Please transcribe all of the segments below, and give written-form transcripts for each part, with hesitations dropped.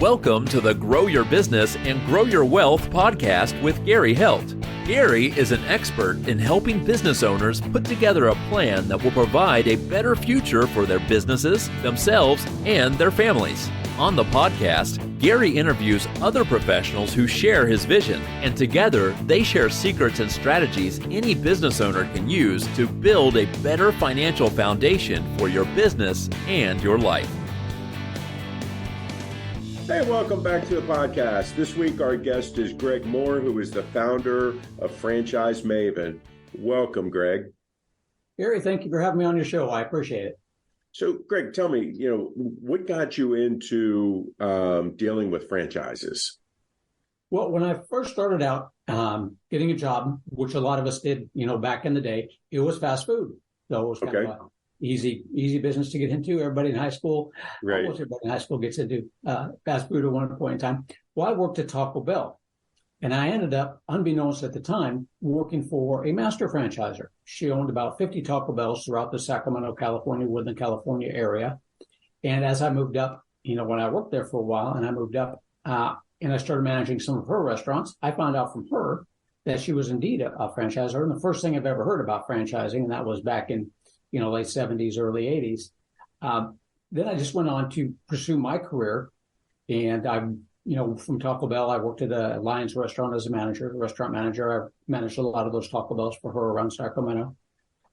Welcome to the Grow Your Business and Grow Your Wealth podcast with Gary Heldt. Gary is an expert in helping business owners put together a plan that will provide a better future for their businesses, themselves, and their families. On the podcast, Gary interviews other professionals who share his vision, and together they share secrets and strategies any business owner can use to build a better financial foundation for your business and your life. Hey, welcome back to the podcast. This week, our guest is Greg Mohr, who is the founder of Franchise Maven. Welcome, Greg. Gary, thank you for having me on your show. I appreciate it. So, Greg, tell me, what got you into dealing with franchises? Well, when I first started out getting a job, which a lot of us did, back in the day, it was fast food. So it was kind of a easy business to get into. Everybody in high school, almost everybody in high school gets into fast food at one point in time. Well, I worked at Taco Bell, and I ended up, unbeknownst at the time, working for a master franchisor. She owned about 50 Taco Bells throughout the Sacramento, California, Woodland, California area. And as I moved up, when I worked there for a while, and I moved up and I started managing some of her restaurants, I found out from her that she was indeed a franchisor. And the first thing I've ever heard about franchising, and that was back in late 70s, early 80s. Then I just went on to pursue my career. And from Taco Bell, I worked at a Lions restaurant as a restaurant manager. I managed a lot of those Taco Bells for her around Sacramento.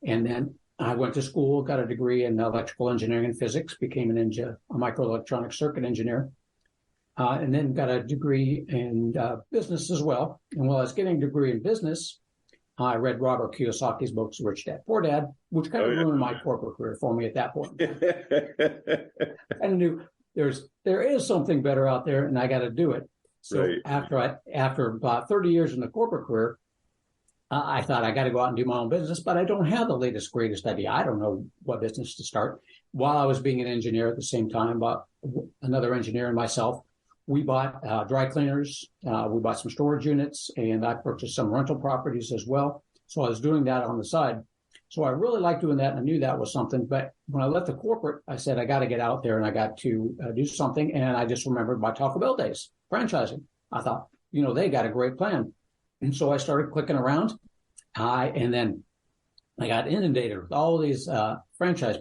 And then I went to school, got a degree in electrical engineering and physics, became a microelectronic circuit engineer, and then got a degree in business as well. And while I was getting a degree in business, I read Robert Kiyosaki's books, Rich Dad, Poor Dad, which kind of ruined my corporate career for me at that point. I knew there is something better out there, and I got to do it. So after about 30 years in the corporate career, I thought I got to go out and do my own business, but I don't have the latest, greatest idea. I don't know what business to start. While I was being an engineer at the same time, another engineer and myself, we bought dry cleaners, we bought some storage units, and I purchased some rental properties as well. So I was doing that on the side. So I really liked doing that, and I knew that was something. But when I left the corporate, I said, I got to get out there, and I got to do something. And I just remembered my Taco Bell days, franchising. I thought, they got a great plan. And so I started clicking around, and then I got inundated with all these franchise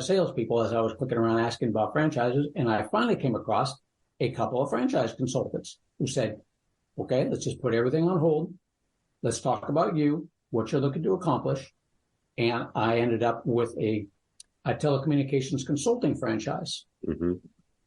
salespeople as I was clicking around asking about franchises. And I finally came across a couple of franchise consultants who said, okay, let's just put everything on hold. Let's talk about you, what you're looking to accomplish. And I ended up with a telecommunications consulting franchise. Mm-hmm.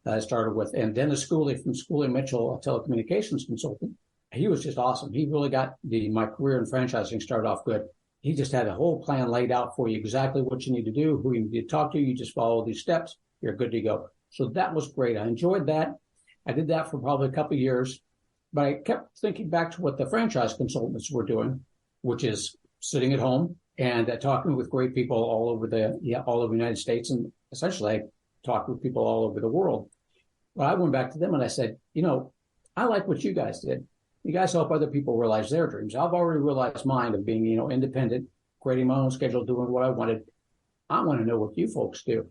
That I started with. And Dennis Schooley from Schooley Mitchell, a telecommunications consultant. He was just awesome. He really got my career in franchising started off good. He just had a whole plan laid out for you, exactly what you need to do, who you need to talk to. You just follow these steps. You're good to go. So that was great. I enjoyed that. I did that for probably a couple of years, but I kept thinking back to what the franchise consultants were doing, which is sitting at home and talking with great people all over the United States, and essentially I talked with people all over the world. But I went back to them and I said, I like what you guys did. You guys help other people realize their dreams. I've already realized mine of being, independent, creating my own schedule, doing what I wanted. I want to know what you folks do.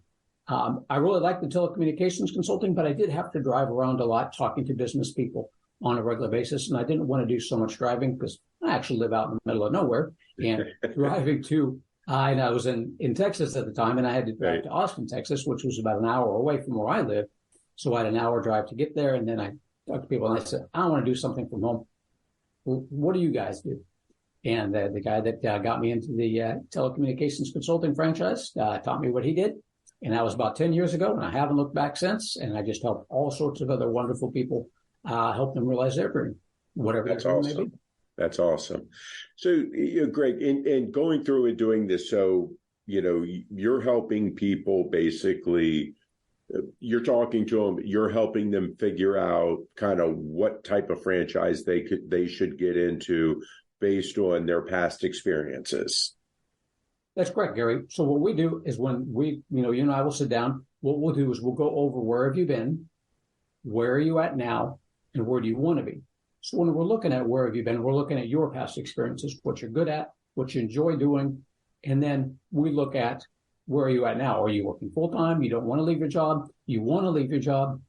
I really like the telecommunications consulting, but I did have to drive around a lot talking to business people on a regular basis. And I didn't want to do so much driving because I actually live out in the middle of nowhere. And driving and I was in Texas at the time, and I had to drive to Austin, Texas, which was about an hour away from where I live. So I had an hour drive to get there. And then I talked to people and I said, I want to do something from home. Well, what do you guys do? And the guy that got me into the telecommunications consulting franchise taught me what he did. And that was about 10 years ago, and I haven't looked back since. And I just helped all sorts of other wonderful people help them realize their dream, whatever that dream may be. That's awesome. So, Greg, in going through and doing this, so, you're helping people basically, you're talking to them, you're helping them figure out kind of what type of franchise they should get into based on their past experiences. That's correct, Gary. So what we do is when you and I will sit down, what we'll do is we'll go over where have you been, where are you at now, and where do you want to be. So when we're looking at where have you been, we're looking at your past experiences, what you're good at, what you enjoy doing, and then we look at where are you at now. Are you working full-time? You don't want to leave your job? You want to leave your job?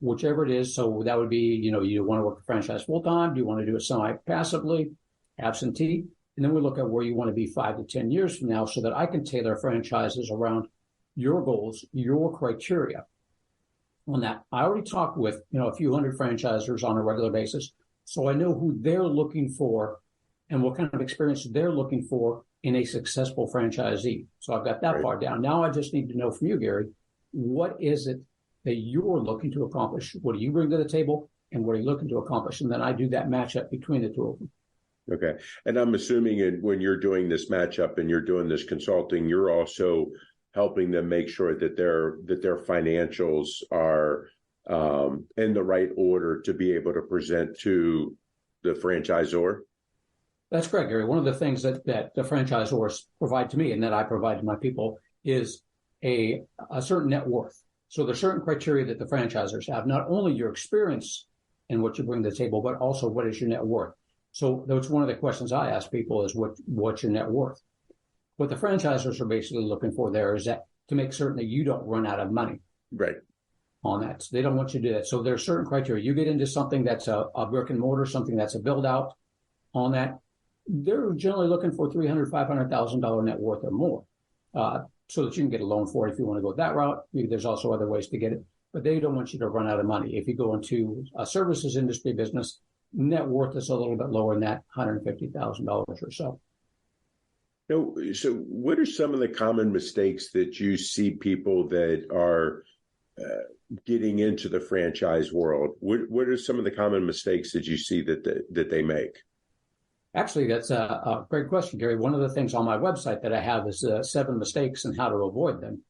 whichever it is. So that would be, you want to work a franchise full-time? Do you want to do it semi-passively, absentee? And then we look at where you want to be 5 to 10 years from now so that I can tailor franchises around your goals, your criteria on that. I already talk with, a few hundred franchisors on a regular basis. So I know who they're looking for and what kind of experience they're looking for in a successful franchisee. So I've got that part down. Now I just need to know from you, Gary, what is it that you're looking to accomplish? What do you bring to the table and what are you looking to accomplish? And then I do that matchup between the two of them. Okay. And I'm assuming when you're doing this matchup and you're doing this consulting, you're also helping them make sure that their financials are in the right order to be able to present to the franchisor. That's correct, Gary. One of the things that the franchisors provide to me and that I provide to my people is a certain net worth. So there's certain criteria that the franchisors have, not only your experience and what you bring to the table, but also what is your net worth. So that's one of the questions I ask people is what's your net worth? What the franchisors are basically looking for there is that to make certain that you don't run out of money. Right. On that. So they don't want you to do that. So there are certain criteria. You get into something that's a brick and mortar, something that's a build out on that. They're generally looking for $300,000, $500,000 net worth or more, so that you can get a loan for it if you want to go that route. There's also other ways to get it, but they don't want you to run out of money. If you go into a services industry business, net worth is a little bit lower than that, $150,000 or so. So what are some of the common mistakes that you see people that are getting into the franchise world? What are some of the common mistakes that you see that they make? Actually, that's a great question, Gary. One of the things on my website that I have is 7 mistakes and how to avoid them.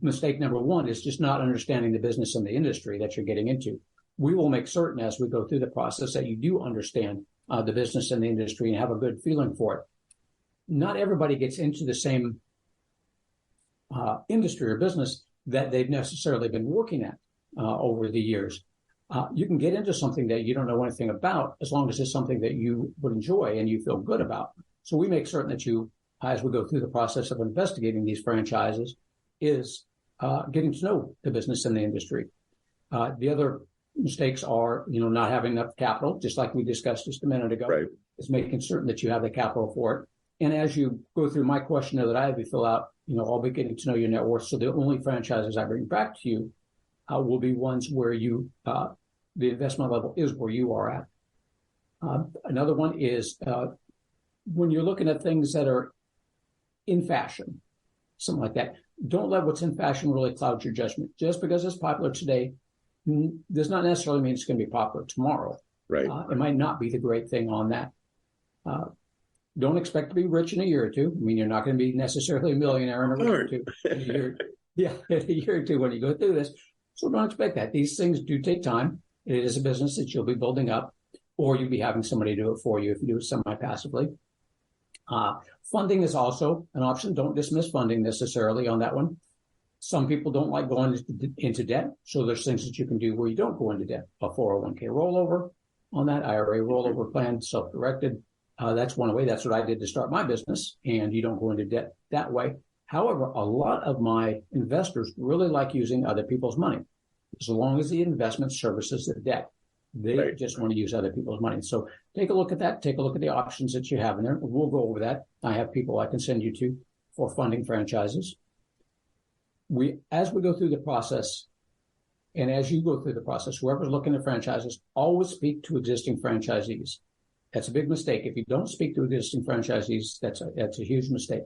Mistake number 1 is just not understanding the business and the industry that you're getting into. We will make certain as we go through the process that you do understand the business and the industry and have a good feeling for it. Not everybody gets into the same industry or business that they've necessarily been working at over the years. You can get into something that you don't know anything about as long as it's something that you would enjoy and you feel good about. So we make certain that you, as we go through the process of investigating these franchises, is getting to know the business and the industry. The other mistakes are, not having enough capital, just like we discussed just a minute ago. Right. Is making certain that you have the capital for it. And as you go through my questionnaire that I have you fill out, I'll be getting to know your net worth. So the only franchises I bring back to you will be ones where you the investment level is where you are at. Another one is when you're looking at things that are in fashion, something like that, don't let what's in fashion really cloud your judgment. Just because it's popular today does not necessarily mean it's going to be popular tomorrow. Right. It might not be the great thing on that. Don't expect to be rich in a year or two. I mean, you're not going to be necessarily a millionaire in a year or two. In a year or two when you go through this. So don't expect that. These things do take time. It is a business that you'll be building up, or you'll be having somebody do it for you if you do it semi-passively. Funding is also an option. Don't dismiss funding necessarily on that one. Some people don't like going into debt, so there's things that you can do where you don't go into debt. A 401k rollover on that, IRA rollover plan, self-directed. That's one way. That's what I did to start my business, and you don't go into debt that way. However, a lot of my investors really like using other people's money, as long as the investment services the debt. They just want to use other people's money. So take a look at that. Take a look at the options that you have in there. We'll go over that. I have people I can send you to for funding franchises. As we go through the process, and as you go through the process, whoever's looking at franchises, always speak to existing franchisees. That's a big mistake. If you don't speak to existing franchisees, that's a huge mistake.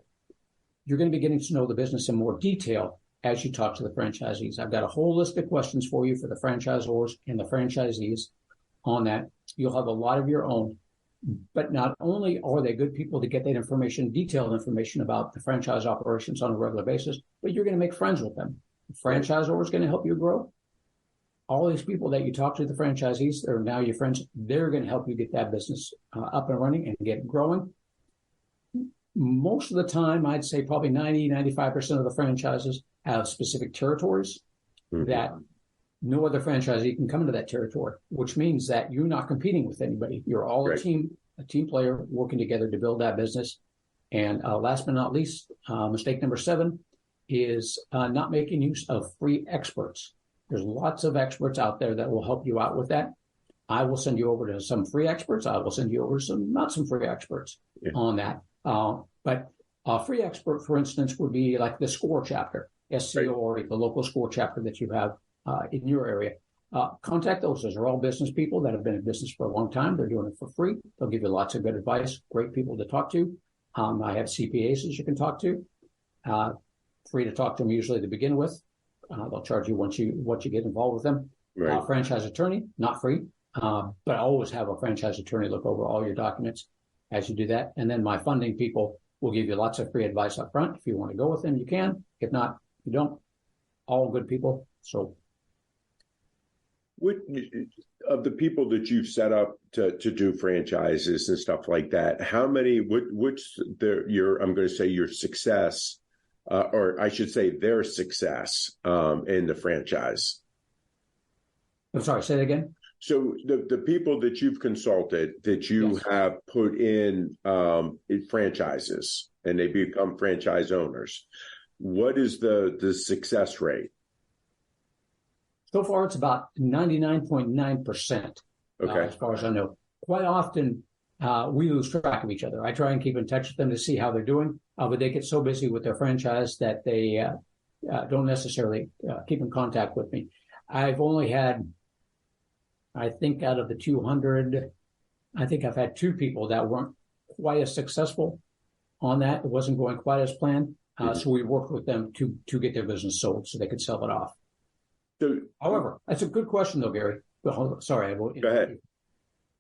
You're going to be getting to know the business in more detail as you talk to the franchisees. I've got a whole list of questions for you for the franchisors and the franchisees on that. You'll have a lot of your own, but not only are they good people to get that information, detailed information about the franchise operations on a regular basis, but you're going to make friends with them. The franchisor is going to help you grow. All these people that you talk to, the franchisees, that are now your friends, they're going to help you get that business up and running and get growing. Most of the time, I'd say probably 95% of the franchises have specific territories that no other franchisee can come into that territory, which means that you're not competing with anybody. You're all a team player working together to build that business. And last but not least, mistake number 7 is not making use of free experts. There's lots of experts out there that will help you out with that. I will send you over to some free experts. I will send you over to some not some free experts on that. But a free expert, for instance, would be like the SCORE chapter, SCO, or the local SCORE chapter that you have in your area. Contact those. Those are all business people that have been in business for a long time. They're doing it for free. They'll give you lots of good advice, great people to talk to. I have CPAs that you can talk to. Free to talk to them usually to begin with. They'll charge you once you get involved with them. Right. Franchise attorney, not free, but I always have a franchise attorney look over all your documents as you do that. And then my funding people will give you lots of free advice up front. If you want to go with them, you can. If not, you don't. All good people. So, what of the people that you've set up to do franchises and stuff like that? How many? What's your? I'm going to say your success. Or I should say their success in the franchise. I'm sorry, say that again. So the people that you've consulted, that you have put in franchises and they become franchise owners, what is the success rate? So far, it's about 99.9%, as far as I know. Quite often, we lose track of each other. I try and keep in touch with them to see how they're doing, but they get so busy with their franchise that they don't necessarily keep in contact with me. I've only had, I think out of the 200, I think I've had 2 people that weren't quite as successful on that. It wasn't going quite as planned. So we worked with them to get their business sold so they could sell it off. So, however, that's a good question though, Gary. Sorry, I won't. Go ahead.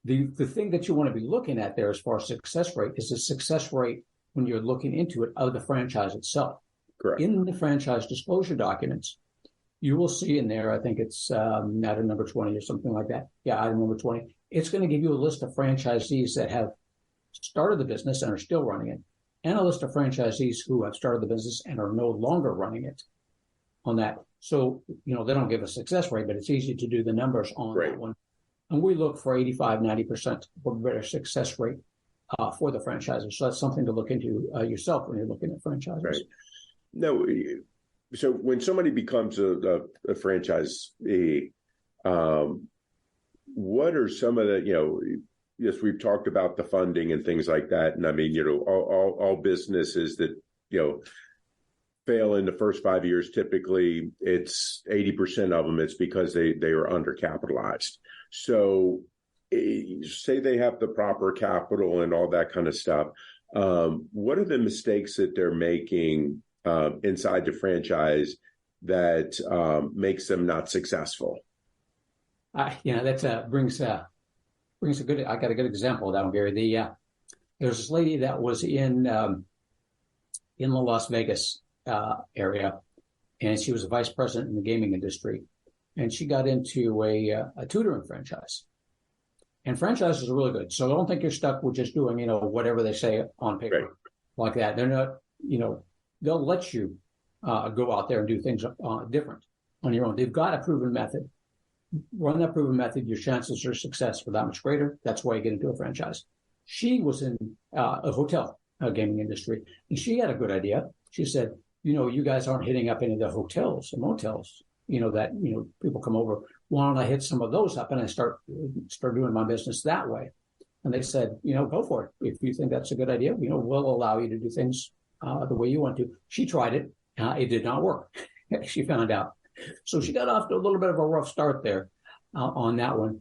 The thing that you want to be looking at there as far as success rate is the success rate when you're looking into it of the franchise itself. Correct. In the franchise disclosure documents, you will see in there, I think it's item number 20 or something like that. Yeah, item number 20. It's going to give you a list of franchisees that have started the business and are still running it, and a list of franchisees who have started the business and are no longer running it on that. So, they don't give a success rate, but it's easy to do the numbers on that one. And we look for 85, 90% for better success rate for the franchisers. So that's something to look into yourself when you're looking at franchises. Right. No, so when somebody becomes a franchisee, what are some of the, yes, we've talked about the funding and things like that. And I mean, all businesses that, fail in the first 5 years, typically it's 80% of them, it's because they are undercapitalized. So say they have the proper capital and all that kind of stuff. What are the mistakes that they're making inside the franchise that makes them not successful? That brings a good, I got a good example of that one, Gary. There's this lady that was in the Las Vegas area, and she was a vice president in the gaming industry. And she got into a tutoring franchise. And franchises are really good. So I don't think you're stuck with just doing, whatever they say on paper like that. They're not, they'll let you go out there and do things different on your own. They've got a proven method. Run that proven method, your chances of success are that much greater. That's why you get into a franchise. She was in a hotel gaming industry, and she had a good idea. She said, you guys aren't hitting up any of the hotels and motels, that, people come over. Why don't I hit some of those up and I start doing my business that way? And they said, go for it. If you think that's a good idea, we'll allow you to do things the way you want to. She tried it. It did not work. She found out. So she got off to a little bit of a rough start there on that one.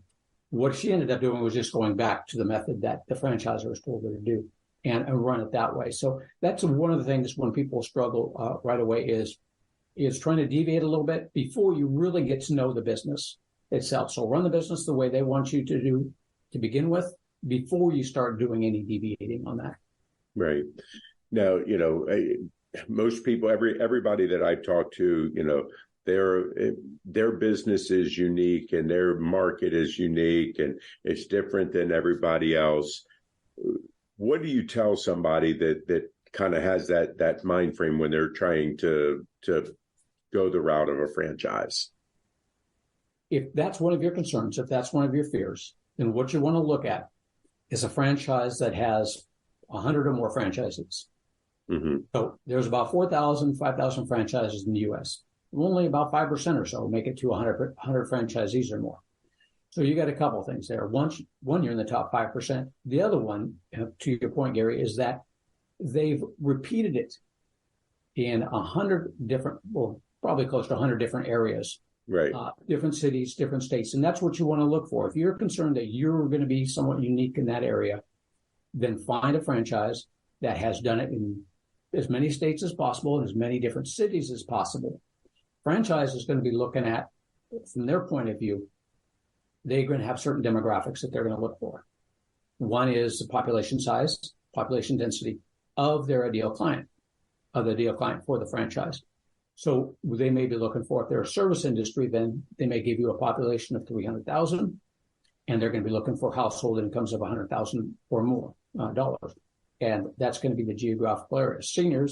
What she ended up doing was just going back to the method that the franchisor told her to do and run it that way. So that's one of the things when people struggle right away is trying to deviate a little bit before you really get to know the business itself. So run the business the way they want you to do to begin with before you start doing any deviating on that. Right. Now, most people, everybody that I've talked to, their business is unique and their market is unique and it's different than everybody else. What do you tell somebody that kind of has that mind frame when they're trying to go the route of a franchise? If that's one of your concerns, if that's one of your fears, then what you want to look at is a franchise that has 100 or more franchises. Mm-hmm. So there's about 4,000, 5,000 franchises in the U.S. Only about 5% or so make it to 100 franchisees or more. So you got a couple of things there. One, you're in the top 5%. The other one, to your point, Gary, is that they've repeated it in 100 different, well, probably close to 100 different areas, right? Different cities, different states. And that's what you want to look for. If you're concerned that you're going to be somewhat unique in that area, then find a franchise that has done it in as many states as possible and as many different cities as possible. Franchise is going to be looking at, from their point of view, they're going to have certain demographics that they're going to look for. One is the population size, population density of their ideal client, of the ideal client for the franchise. So they may be looking for, if they're a service industry, then they may give you a population of 300,000, and they're going to be looking for household incomes of 100,000 or more dollars. And that's going to be the geographical area. Senior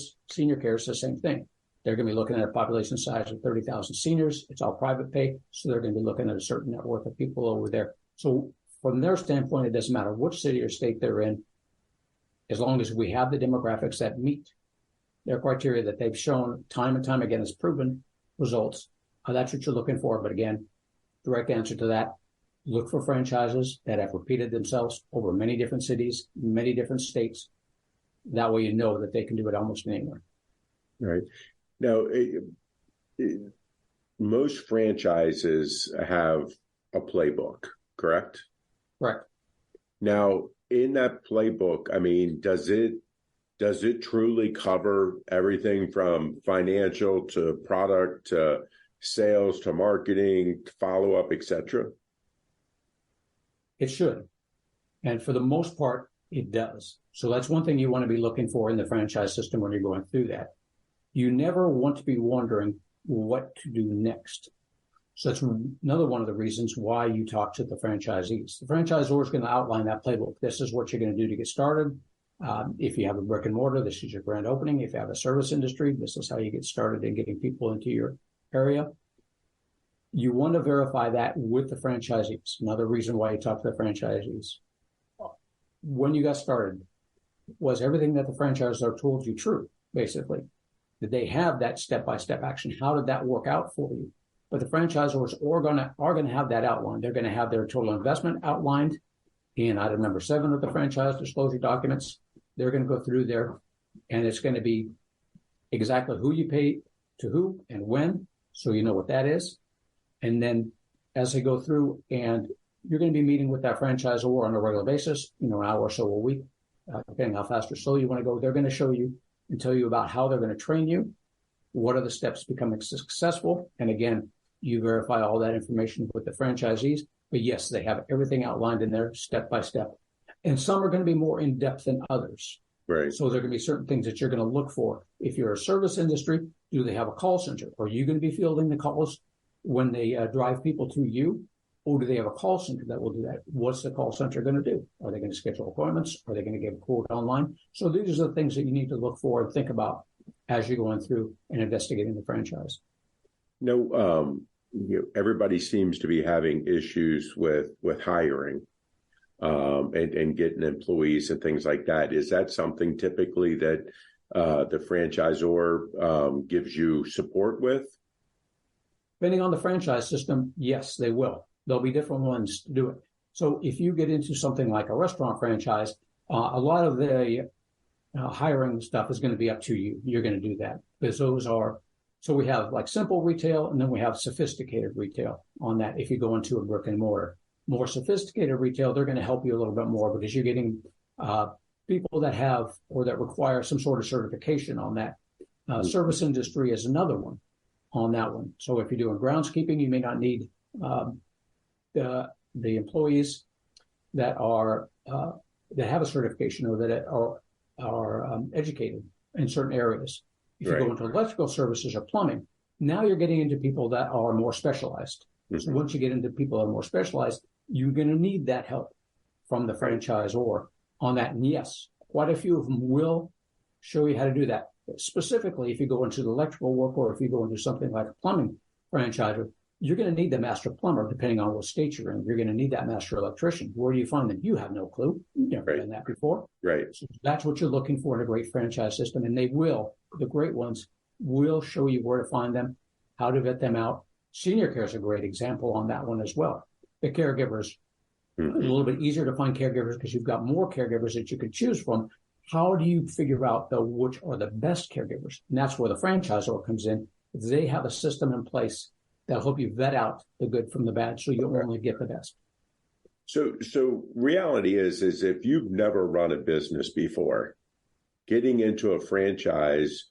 care is the same thing. They're going to be looking at a population size of 30,000 seniors. It's all private pay. So they're going to be looking at a certain net worth of people over there. So from their standpoint, it doesn't matter which city or state they're in, as long as we have the demographics that meet their criteria that they've shown time and time again as proven results. That's what you're looking for. But again, direct answer to that, look for franchises that have repeated themselves over many different cities, many different states. That way you know that they can do it almost anywhere. Right. Now, most franchises have a playbook, correct? Correct. Now, in that playbook, I mean, does it truly cover everything from financial to product to sales to marketing, to follow-up, et cetera? It should. And for the most part, it does. So that's one thing you want to be looking for in the franchise system when you're going through that. You never want to be wondering what to do next. So that's another one of the reasons why you talk to the franchisees. The franchisor is going to outline that playbook. This is what you're going to do to get started. If you have a brick and mortar, this is your grand opening. If you have a service industry, this is how you get started in getting people into your area. You want to verify that with the franchisees. Another reason why you talk to the franchisees. When you got started, was everything that the franchisor told you true, basically? Did they have that step-by-step action? How did that work out for you? But the franchisors are going to have that outlined. They're going to have their total investment outlined in item number 7 of the franchise disclosure documents. They're going to go through there, and it's going to be exactly who you pay to who and when, so you know what that is. And then as they go through, and you're going to be meeting with that franchisor on a regular basis, an hour or so a week, depending how fast or slow you want to go. They're going to show you and tell you about how they're going to train you, what are the steps to becoming successful. And again, you verify all that information with the franchisees. But yes, they have everything outlined in there step by step. And some are going to be more in depth than others. Right. So there are going to be certain things that you're going to look for. If you're a service industry, do they have a call center? Are you going to be fielding the calls when they drive people to you? Or do they have a call center that will do that? What's the call center going to do? Are they going to schedule appointments? Are they going to give a quote online? So these are the things that you need to look for and think about as you're going through and investigating the franchise. Everybody seems to be having issues with hiring and getting employees and things like that. Is that something typically that the franchisor gives you support with? Depending on the franchise system, yes, they will. There'll be different ones to do it. So if you get into something like a restaurant franchise, a lot of the hiring stuff is going to be up to you. You're going to do that because so we have like simple retail, and then we have sophisticated retail on that. If you go into a brick and mortar, more sophisticated retail, they're going to help you a little bit more because you're getting people that have or that require some sort of certification on that. Service industry is another one on that one. So if you're doing groundskeeping, you may not need the employees that are that have a certification or that are educated in certain areas. If you go into electrical services or plumbing, now you're getting into people that are more specialized. Mm-hmm. So once you get into people that are more specialized, you're going to need that help from the franchisor on that. And yes, quite a few of them will show you how to do that. Specifically, if you go into the electrical work or if you go into something like a plumbing franchisor, you're going to need the master plumber, depending on what state you're in. You're going to need that master electrician. Where do you find them? You have no clue. You've never done that before. Right. So that's what you're looking for in a great franchise system. And they will, the great ones, will show you where to find them, how to vet them out. Senior care is a great example on that one as well. The caregivers, a little bit easier to find caregivers because you've got more caregivers that you can choose from. How do you figure out, though, which are the best caregivers? And that's where the franchisor comes in. They have a system in place that'll help you vet out the good from the bad so you only get the best. So reality is if you've never run a business before, getting into a franchise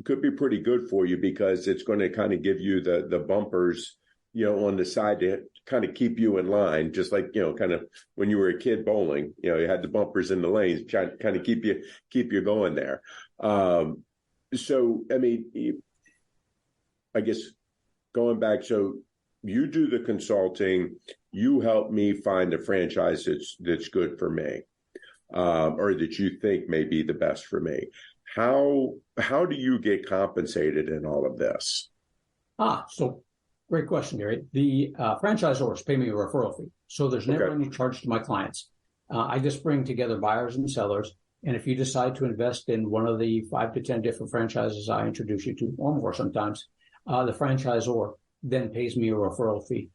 could be pretty good for you because it's going to kind of give you the bumpers, on the side to kind of keep you in line, just like, kind of when you were a kid bowling, you had the bumpers in the lanes, trying to kind of keep you going there. So, I mean, I guess going back, so you do the consulting, you help me find a franchise that's good for me, or that you think may be the best for me. How do you get compensated in all of this? So great question, Gary. The franchisors pay me a referral fee, so there's never any charge to my clients. I just bring together buyers and sellers, and if you decide to invest in one of the 5 to 10 different franchises I introduce you to, or more sometimes, the franchisor then pays me a referral fee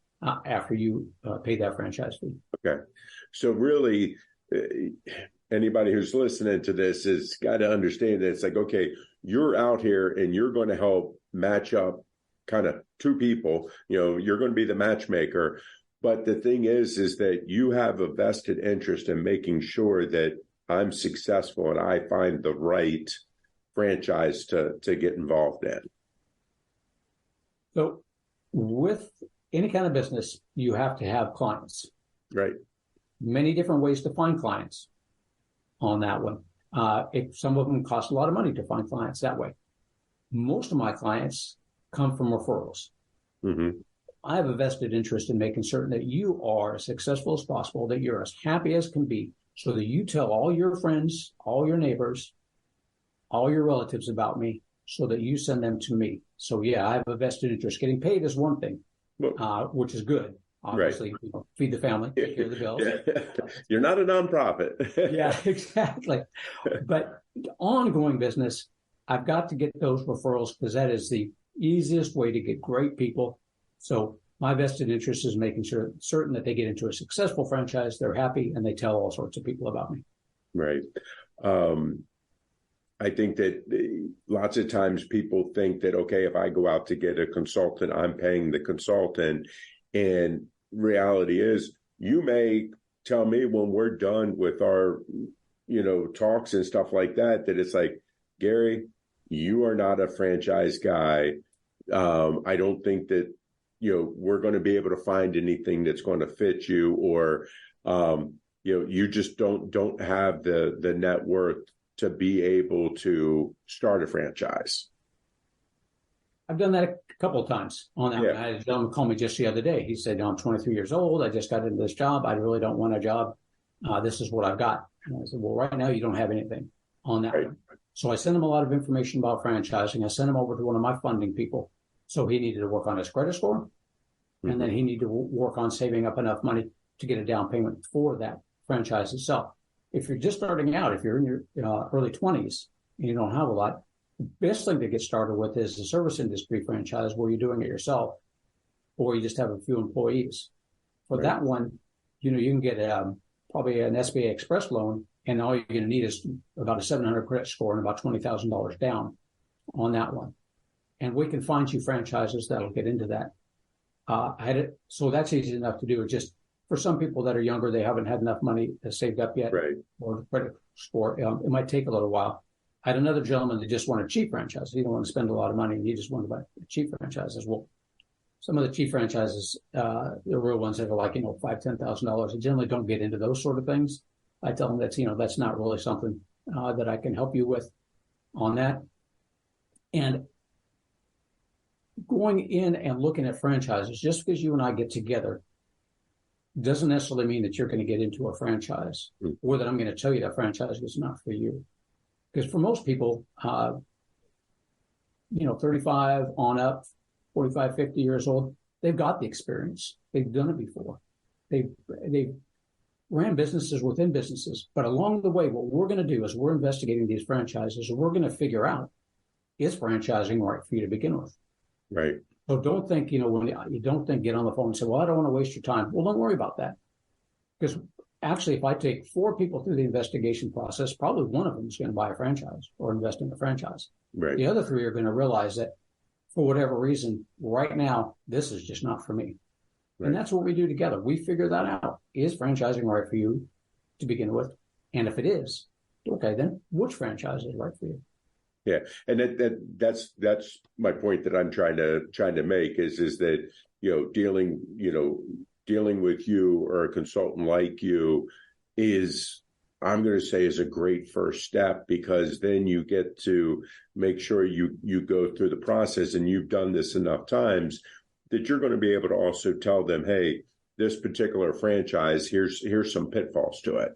after you pay that franchise fee. Okay. So really, anybody who's listening to this has got to understand that it's like, okay, you're out here and you're going to help match up kind of two people, you're going to be the matchmaker. But the thing is that you have a vested interest in making sure that I'm successful and I find the right franchise to get involved in. So with any kind of business, you have to have clients. Right. Many different ways to find clients on that one. Some of them cost a lot of money to find clients that way. Most of my clients come from referrals. Mm-hmm. I have a vested interest in making certain that you are as successful as possible, that you're as happy as can be, so that you tell all your friends, all your neighbors, all your relatives about me, so that you send them to me. So yeah, I have a vested interest. Getting paid is one thing, which is good. Obviously, right. Feed the family, take care of the bills. You're not a nonprofit. Yeah, exactly. But ongoing business, I've got to get those referrals because that is the easiest way to get great people. So my vested interest is making certain that they get into a successful franchise, they're happy, and they tell all sorts of people about me. Right. I think that lots of times people think that, okay, if I go out to get a consultant, I'm paying the consultant. And reality is, you may tell me when we're done with our, talks and stuff like that, that it's like, Gary, you are not a franchise guy. I don't think that, we're going to be able to find anything that's going to fit you, or, you just don't have the net worth to be able to start a franchise. I've done that a couple of times on that. Yeah. I had a gentleman call me just the other day. He said, I'm 23 years old. I just got into this job. I really don't want a job. This is what I've got. And I said, well, right now you don't have anything on that. Right. So I sent him a lot of information about franchising. I sent him over to one of my funding people. So he needed to work on his credit score. Mm-hmm. And then he needed to work on saving up enough money to get a down payment for that franchise itself. If you're just starting out, if you're in your early 20s and you don't have a lot, the best thing to get started with is a service industry franchise where you're doing it yourself, or you just have a few employees. For right. That one, you can get probably an SBA Express loan, and all you're going to need is about a 700 credit score and about $20,000 down on that one. And we can find you franchises that'll get into that. So that's easy enough to do. It's just for some people that are younger, they haven't had enough money saved up yet, right. Or the credit score. It might take a little while. I had another gentleman that just wanted a cheap franchise. He didn't want to spend a lot of money, and he just wanted to buy cheap franchises. Well, some of the cheap franchises, the real ones that are like, $5,000, $10,000, they generally don't get into those sort of things. I tell them that's not really something that I can help you with on that. And going in and looking at franchises, just because you and I get together, doesn't necessarily mean that you're going to get into a franchise, or that I'm going to tell you that franchise is not for you. Because for most people, 35 on up, 45, 50 years old, they've got the experience. They've done it before. They've ran businesses within businesses. But along the way, what we're going to do is we're investigating these franchises, and we're going to figure out, is franchising right for you to begin with? Right. So don't think, when you don't think, get on the phone and say, well, I don't want to waste your time. Well, don't worry about that. Because actually, if I take 4 people through the investigation process, probably one of them is going to buy a franchise or invest in a franchise. Right. The other 3 are going to realize that for whatever reason, right now, this is just not for me. Right. And that's what we do together. We figure that out. Is franchising right for you to begin with? And if it is, okay, then which franchise is right for you? Yeah, and that's my point that I'm trying to make is that dealing with you or a consultant like you is, I'm going to say, is a great first step, because then you get to make sure you go through the process, and you've done this enough times that you're going to be able to also tell them, hey, this particular franchise, here's some pitfalls to it,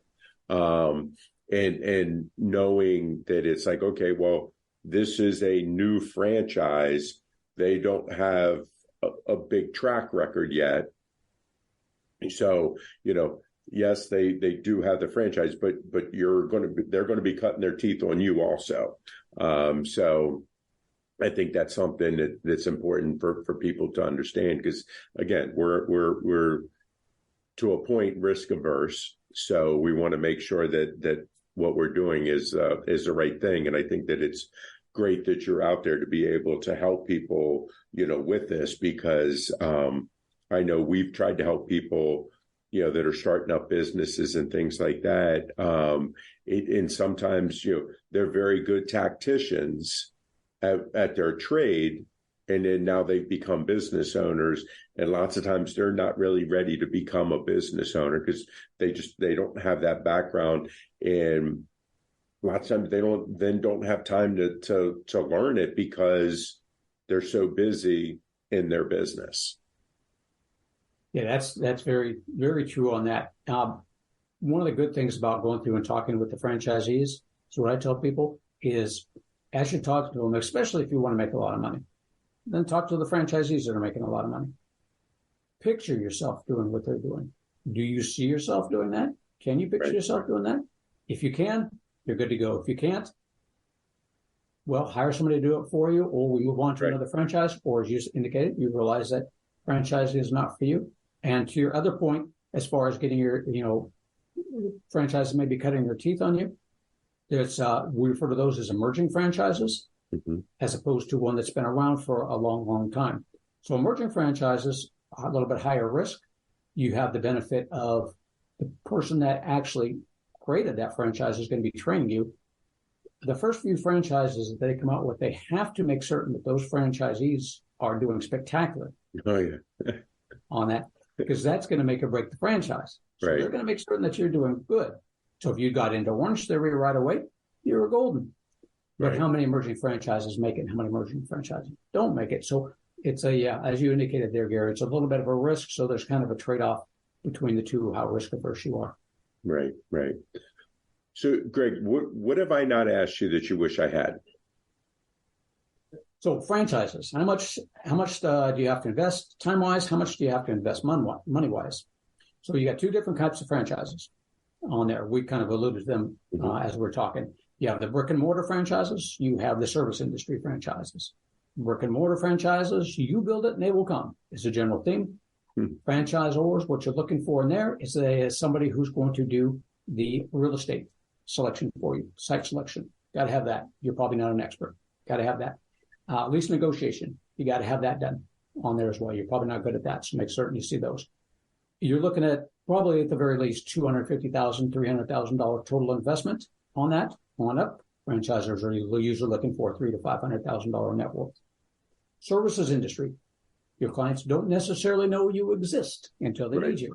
and knowing that it's like, okay, well, this is a new franchise. They don't have a big track record yet. So, yes, they do have the franchise, but they're going to be cutting their teeth on you also. So I think that's something that's important for people to understand, because again, we're to a point risk averse. So we want to make sure that what we're doing is the right thing. And I think that it's great that you're out there to be able to help people, with this, because I know we've tried to help people, that are starting up businesses and things like that. And sometimes, they're very good tacticians at their trade, and then now they've become business owners. And lots of times they're not really ready to become a business owner because they don't have that background. And lots of times they don't have time to learn it because they're so busy in their business. Yeah, that's very, very true on that. One of the good things about going through and talking with the franchisees, so what I tell people is, as you talk to them, especially if you want to make a lot of money, then talk to the franchisees that are making a lot of money. Picture yourself doing what they're doing. Do you see yourself doing that? Can you picture yourself doing that? If you can, you're good to go. If you can't, well, hire somebody to do it for you, or we move on to another franchise, or as you indicated, you realize that franchising is not for you. And to your other point, as far as getting your, franchises maybe cutting their teeth on you, there's we refer to those as emerging franchises, as opposed to one that's been around for a long, long time. So emerging franchises are a little bit higher risk. You have the benefit of the person that actually created that franchise is going to be training you. The first few franchises that they come out with, they have to make certain that those franchisees are doing spectacular on that, because that's going to make or break the franchise. So they're going to make certain that you're doing good. So if you got into Orange Theory right away, you were golden. But how many emerging franchises make it? How many emerging franchises don't make it? So it's as you indicated there, Gary, it's a little bit of a risk. So there's kind of a trade-off between the two, how risk averse you are. Right. So, Greg, what have I not asked you that you wish I had? So franchises, how much do you have to invest time-wise? How much do you have to invest money-wise? So you got 2 different types of franchises on there. We kind of alluded to them as we're talking. You have the brick and mortar franchises. You have the service industry franchises. Brick and mortar franchises, you build it and they will come. It's a general theme. Franchisors, what you're looking for in there is somebody who's going to do the real estate selection for you, site selection. Got to have that. You're probably not an expert. Got to have that. Lease negotiation. You got to have that done on there as well. You're probably not good at that, so make certain you see those. You're looking at probably at the very least $250,000, $300,000 total investment on that. On up, franchisors are usually looking for $300,000 to $500,000 net worth. Services industry. Your clients don't necessarily know you exist until they need you.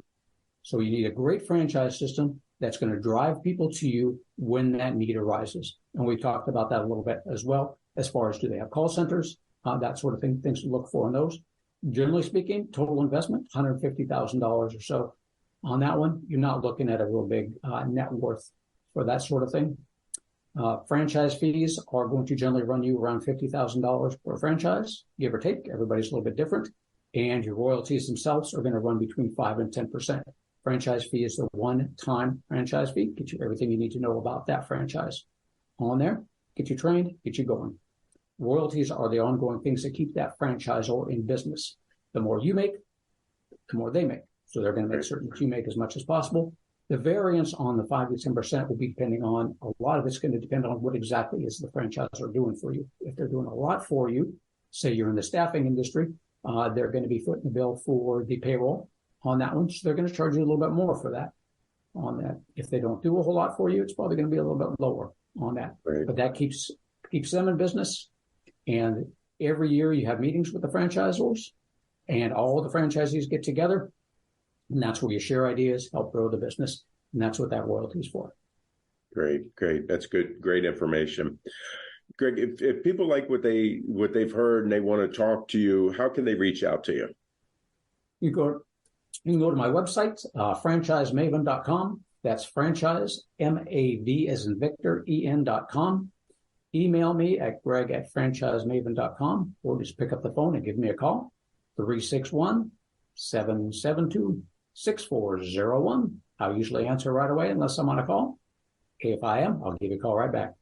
So you need a great franchise system that's going to drive people to you when that need arises. And we talked about that a little bit as well, as far as do they have call centers, that sort of thing, things to look for in those. Generally speaking, total investment, $150,000 or so. On that one, you're not looking at a real big net worth for that sort of thing. Franchise fees are going to generally run you around $50,000 per franchise, give or take. Everybody's a little bit different. And your royalties themselves are going to run between 5 and 10%. Franchise fee is the one-time franchise fee. Get you everything you need to know about that franchise on there. Get you trained, get you going. royalties are the ongoing things that keep that franchisor in business. The more you make, the more they make. So they're going to make certain that you make as much as possible. The variance on the 5 to 10% will be depending on, a lot of it's going to depend on what exactly is the franchisor doing for you. If they're doing a lot for you, say you're in the staffing industry, they're going to be footing the bill for the payroll on that one. So they're going to charge you a little bit more for that on that. If they don't do a whole lot for you, it's probably going to be a little bit lower on that. Right. But that keeps them in business. And every year you have meetings with the franchisors, and all the franchisees get together. And that's where you share ideas, help grow the business. And that's what that royalty is for. Great. That's good. Great information. Greg, if people like what they've heard and they want to talk to you, how can they reach out to you? You can go to my website, franchisemaven.com. That's franchise, MAV as in Victor, EN.com. Email me at greg@franchisemaven.com, or just pick up the phone and give me a call, 361-772-6401. I'll usually answer right away unless I'm on a call. If I am, I'll give you a call right back.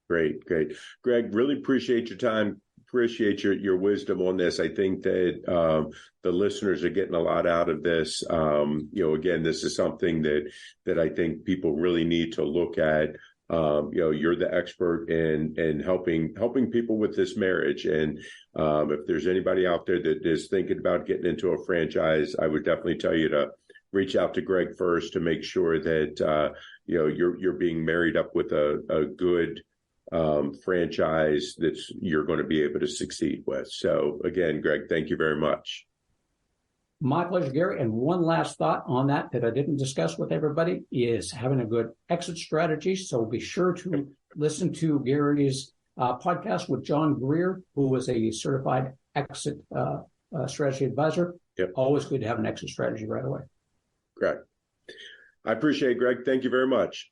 Great. Greg, really appreciate your time. Appreciate your wisdom on this. I think that the listeners are getting a lot out of this. Again, this is something that I think people really need to look at. You're the expert in helping people with this marriage. And if there's anybody out there that is thinking about getting into a franchise, I would definitely tell you to reach out to Greg first to make sure that you're being married up with a good franchise that you're going to be able to succeed with. So again, Greg, thank you very much. My pleasure, Gary. And one last thought on that I didn't discuss with everybody is having a good exit strategy. So be sure to listen to Gary's podcast with John Greer, who was a certified exit strategy advisor. Yep. Always good to have an exit strategy right away. Great. I appreciate it, Greg. Thank you very much.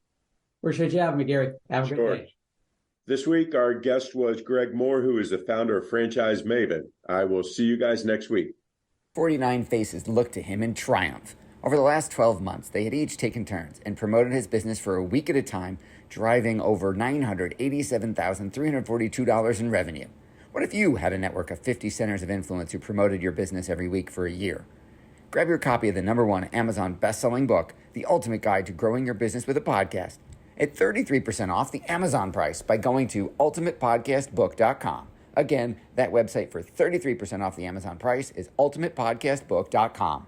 Appreciate you having me, Gary. Have a good day. This week, our guest was Greg Mohr, who is the founder of Franchise Maven. I will see you guys next week. 49 faces looked to him in triumph. Over the last 12 months, they had each taken turns and promoted his business for a week at a time, driving over $987,342 in revenue. What if you had a network of 50 centers of influence who promoted your business every week for a year? Grab your copy of the #1 Amazon best-selling book, The Ultimate Guide to Growing Your Business with a Podcast, at 33% off the Amazon price by going to ultimatepodcastbook.com. Again, that website for 33% off the Amazon price is ultimatepodcastbook.com.